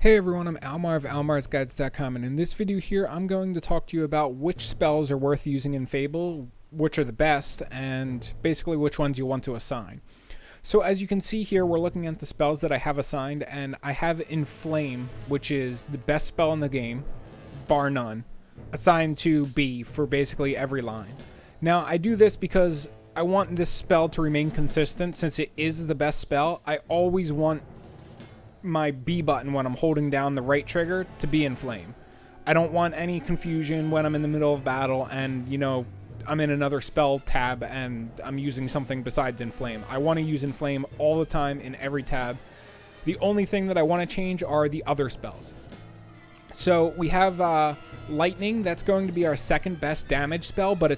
Hey everyone, I'm Almar of almarsguides.com, and in this video here I'm going to talk to you about which spells are worth using in Fable, which are the best, and basically which ones you want to assign. So as you can see here, we're looking at the spells that I have assigned, and I have Inflame, which is the best spell in the game, bar none, assigned to B for basically every line. Now I do this because I want this spell to remain consistent. Since it is the best spell, I always want my B button when I'm holding down the right trigger to be Inflame. I don't want any confusion when I'm in the middle of battle and, you know, I'm in another spell tab and I'm using something besides Inflame. I want to use Inflame all the time in every tab. The only thing that I want to change are the other spells. So we have Lightning. That's going to be our second best damage spell, but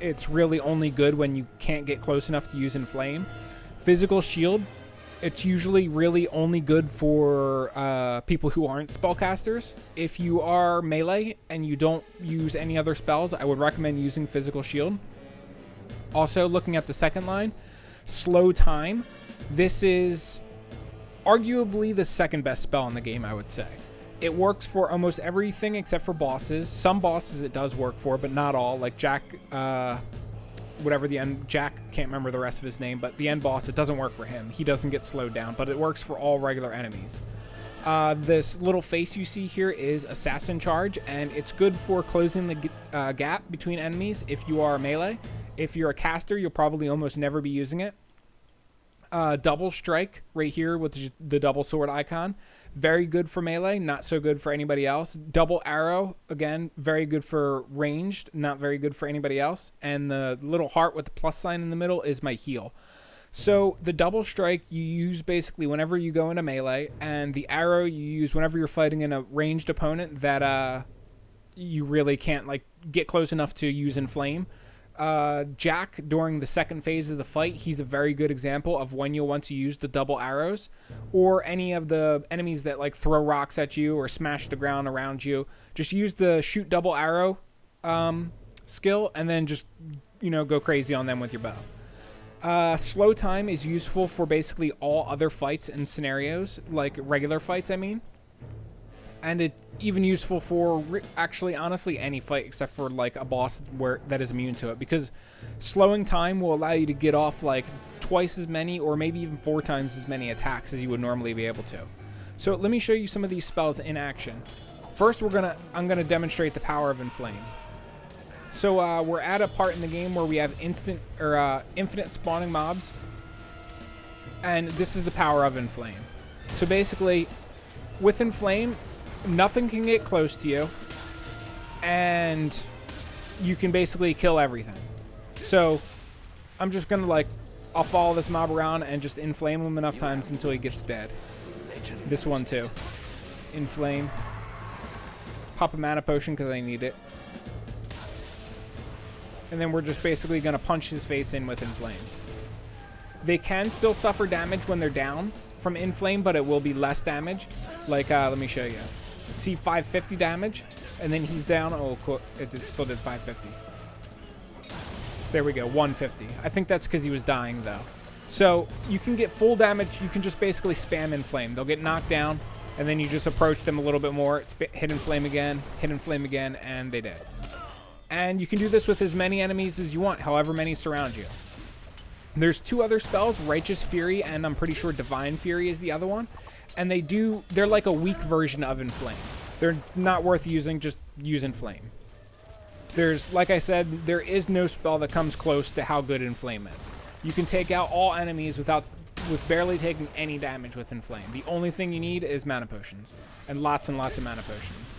it's really only good when you can't get close enough to use Inflame. Physical Shield. It's usually really only good for people who aren't spellcasters. If you are melee and you don't use any other spells, I would recommend using Physical Shield. Also, looking at the second line, Slow Time. This is arguably the second best spell in the game, I would say. It works for almost everything except for bosses. Some bosses it does work for, but not all. Like Jack... Jack, can't remember the rest of his name, but the end boss, it doesn't work for him. He doesn't get slowed down, but it works for all regular enemies. This little face you see here is Assassin Charge, and it's good for closing the gap between enemies if you are melee. If you're a caster, you'll probably almost never be using it. Double Strike right here with the double sword icon. Very good for melee, not so good for anybody else. Double Arrow, again, very good for ranged, not very good for anybody else. And the little heart with the plus sign in the middle is my heal. So the Double Strike you use basically whenever you go into melee, and the Arrow you use whenever you're fighting in a ranged opponent that you really can't like get close enough to use Inflame. Jack, during the second phase of the fight, he's a very good example of when you'll want to use the double arrows, or any of the enemies that like throw rocks at you or smash the ground around you. Just use the shoot double arrow skill, and then just, you know, go crazy on them with your bow. Slow Time is useful for basically all other fights and scenarios, like regular fights, I mean. And it's even useful for actually, honestly, any fight except for like a boss that is immune to it, because slowing time will allow you to get off like twice as many or maybe even 4 times as many attacks as you would normally be able to. So let me show you some of these spells in action. First, I'm gonna demonstrate the power of Inflame. So we're at a part in the game where we have infinite spawning mobs, and this is the power of Inflame. So basically, with Inflame, nothing can get close to you, and you can basically kill everything. So I'm just gonna I'll follow this mob around and just inflame him enough times until he gets dead. This one too. Inflame. Pop a mana potion because I need it. And then we're just basically gonna punch his face in with Inflame. They can still suffer damage when they're down from Inflame, but it will be less damage. Like, let me show you. See 550 damage, and then he's down. Oh, cool. It still did 550. There we go, 150. I think that's because he was dying, though. So you can get full damage. You can just basically spam Inflame. They'll get knocked down, and then you just approach them a little bit more, hit Inflame again, and they did. And you can do this with as many enemies as you want, however many surround you. There's 2 other spells, Righteous Fury, and I'm pretty sure Divine Fury is the other one. And they're like a weak version of Inflame. They're not worth using, just use Inflame. Like I said, there is no spell that comes close to how good Inflame is. You can take out all enemies with barely taking any damage with Inflame. The only thing you need is mana potions. And lots of mana potions.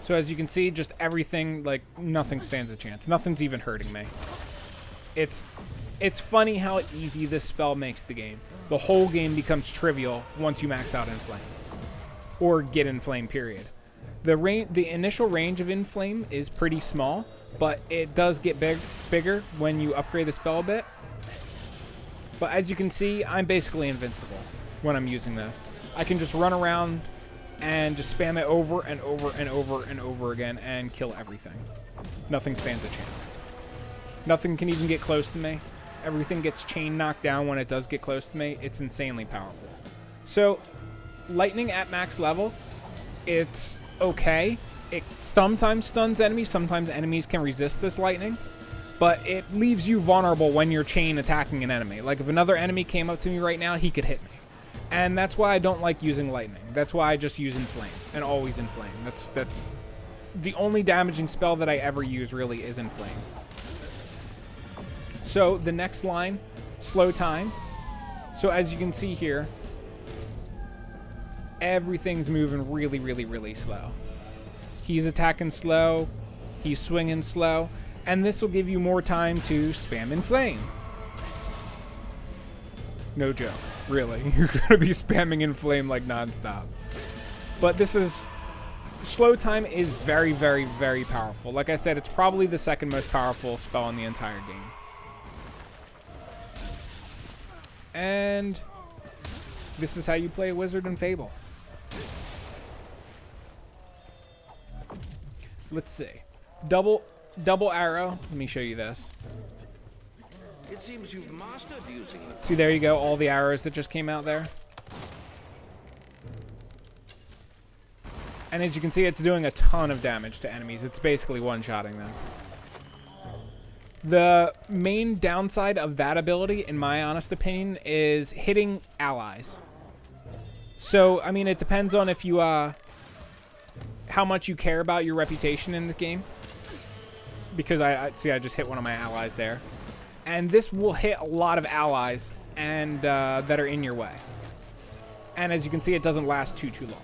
So as you can see, just everything, like, nothing stands a chance. Nothing's even hurting me. It's funny how easy this spell makes the game. The whole game becomes trivial once you max out Inflame. Or get Inflame, period. The initial range of Inflame is pretty small, but it does get bigger when you upgrade the spell a bit. But as you can see, I'm basically invincible when I'm using this. I can just run around and just spam it over and over and over and over again and kill everything. Nothing stands a chance. Nothing can even get close to me. Everything gets chain knocked down when it does get close to me. It's insanely powerful. So, lightning at max level, it's okay. It sometimes stuns enemies. Sometimes enemies can resist this lightning. But it leaves you vulnerable when you're chain attacking an enemy. Like, if another enemy came up to me right now, he could hit me. And that's why I don't like using lightning. That's why I just use Inflame, and always Inflame. That's the only damaging spell that I ever use, really, is Inflame. So, the next line, slow time. So, as you can see here, everything's moving really, really, really slow. He's attacking slow. He's swinging slow. And this will give you more time to spam Inflame. No joke, really. You're going to be spamming Inflame like nonstop. But this is... slow time is very, very, very powerful. Like I said, it's probably the second most powerful spell in the entire game. And this is how you play a wizard in Fable. Let's see. Double arrow. Let me show you this. It seems you've mastered using the... See, there you go, all the arrows that just came out there. And as you can see, it's doing a ton of damage to enemies. It's basically one-shotting them. The main downside of that ability, in my honest opinion, is hitting allies. So, I mean, it depends on if you, how much you care about your reputation in the game. Because I just hit one of my allies there. And this will hit a lot of allies and that are in your way. And as you can see, it doesn't last too long.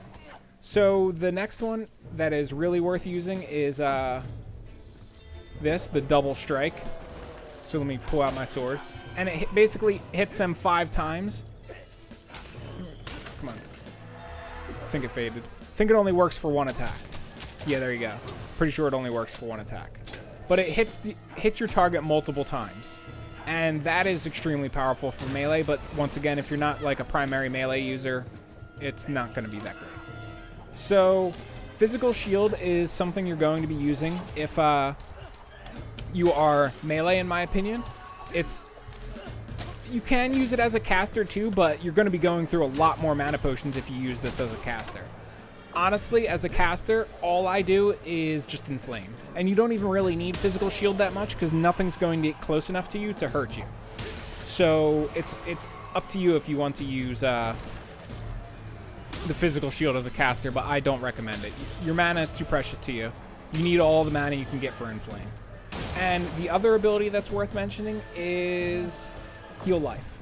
So the next one that is really worth using is the double strike. So let me pull out my sword. And it basically hits them 5 times. Come on. I think it faded. I think it only works for 1 attack. Yeah, there you go. Pretty sure it only works for 1 attack. But it hits your target multiple times. And that is extremely powerful for melee. But once again, if you're not like a primary melee user, it's not going to be that great. So, physical shield is something you're going to be using if you are melee, in my opinion. You can use it as a caster too, but you're going to be going through a lot more mana potions if you use this as a caster. Honestly, as a caster, all I do is just Inflame. And you don't even really need physical shield that much because nothing's going to get close enough to you to hurt you. So, it's up to you if you want to use the physical shield as a caster, but I don't recommend it. Your mana is too precious to you. You need all the mana you can get for Inflame. And the other ability that's worth mentioning is Heal Life.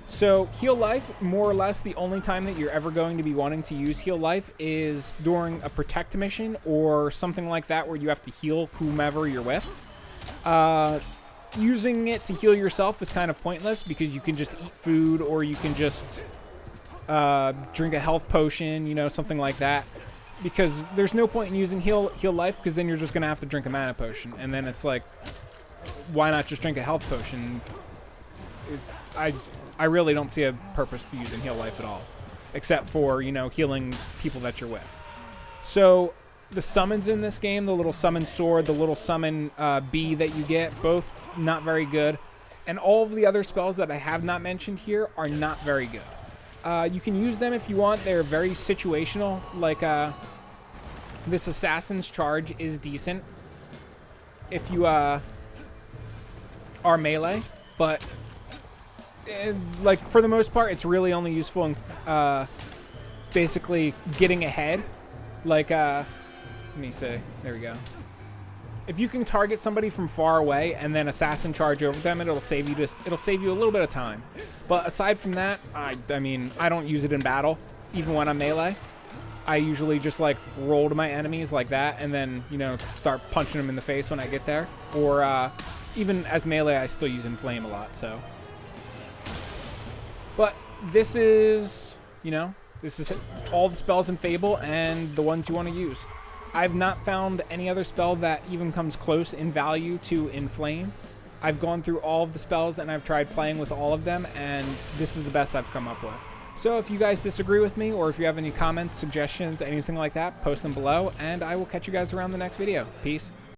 So Heal Life, more or less the only time that you're ever going to be wanting to use Heal Life is during a Protect mission or something like that where you have to heal whomever you're with. Using it to heal yourself is kind of pointless because you can just eat food or you can just drink a health potion, you know, something like that. Because there's no point in using Heal Life because then you're just going to have to drink a mana potion. And then it's like, why not just drink a health potion? I really don't see a purpose to using Heal Life at all. Except for, you know, healing people that you're with. So, the summons in this game, the little summon sword, the little summon bee that you get, both not very good. And all of the other spells that I have not mentioned here are not very good. You can use them if you want. They're very situational. Like, this Assassin's Charge is decent if you are melee. But, like, for the most part, it's really only useful in basically getting ahead. Like, let me see. There we go. If you can target somebody from far away and then Assassin Charge over them, it'll save you a little bit of time. But aside from that, I mean, I don't use it in battle, even when I'm melee. I usually just like roll to my enemies like that and then, you know, start punching them in the face when I get there. Or even as melee, I still use Inflame a lot, so. But this is, you know, this is all the spells in Fable and the ones you want to use. I've not found any other spell that even comes close in value to Inflame. I've gone through all of the spells and I've tried playing with all of them, and this is the best I've come up with. So if you guys disagree with me, or if you have any comments, suggestions, anything like that, post them below, and I will catch you guys around the next video. Peace.